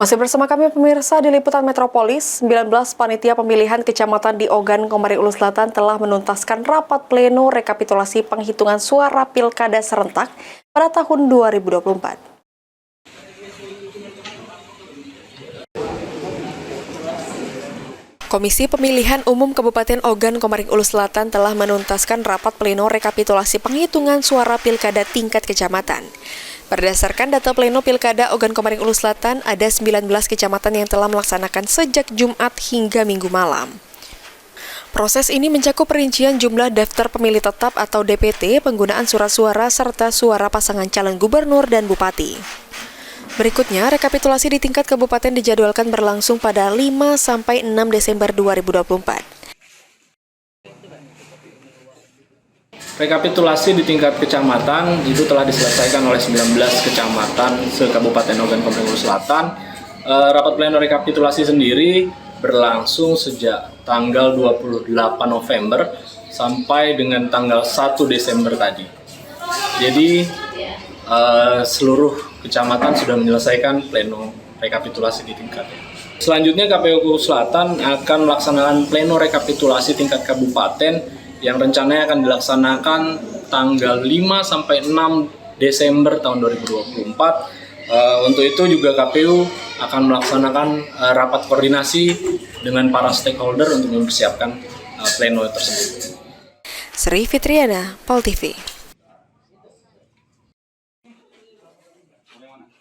Masih bersama kami pemirsa di Liputan Metropolis, 19 panitia pemilihan kecamatan di Ogan, Komering Ulu Selatan telah menuntaskan rapat pleno rekapitulasi penghitungan suara Pilkada serentak pada tahun 2024. Komisi Pemilihan Umum Kabupaten Ogan, Komering Ulu Selatan telah menuntaskan rapat pleno rekapitulasi penghitungan suara Pilkada tingkat kecamatan. Berdasarkan data pleno Pilkada Ogan Komering Ulu Selatan, ada 19 kecamatan yang telah melaksanakan sejak Jumat hingga Minggu malam. Proses ini mencakup perincian jumlah daftar pemilih tetap atau DPT, penggunaan surat suara, serta suara pasangan calon gubernur dan bupati. Berikutnya, rekapitulasi di tingkat kabupaten dijadwalkan berlangsung pada 5-6 Desember 2024. Rekapitulasi di tingkat kecamatan itu telah diselesaikan oleh 19 kecamatan se-Kabupaten Ogan Komering Ulu Selatan. Rapat pleno rekapitulasi sendiri berlangsung sejak tanggal 28 November sampai dengan tanggal 1 Desember tadi. Jadi seluruh kecamatan sudah menyelesaikan pleno rekapitulasi di tingkatnya. Selanjutnya KPU Selatan akan melaksanakan pleno rekapitulasi tingkat kabupaten yang rencananya akan dilaksanakan tanggal 5-6 Desember tahun 2024. Untuk itu juga KPU akan melaksanakan rapat koordinasi dengan para stakeholder untuk mempersiapkan pleno tersebut. Sri Fitriana, Pol TV.